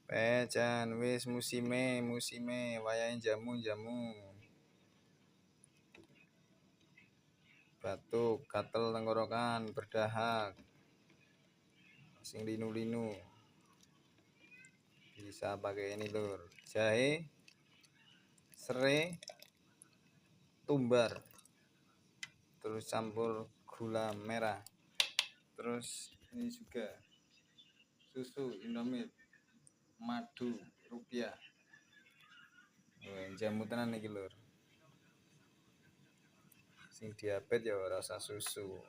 Pejan wis musime wayahe jamu. Batuk, gatel tenggorokan, berdahak, sing linu-linu. Bisa pakai ini lur, jahe, serai, tumbar, terus campur gula merah, terus ini juga susu Indomie, madu rupiah. Jamu tenan iki lur. Sing diabetes ya ora usah susu.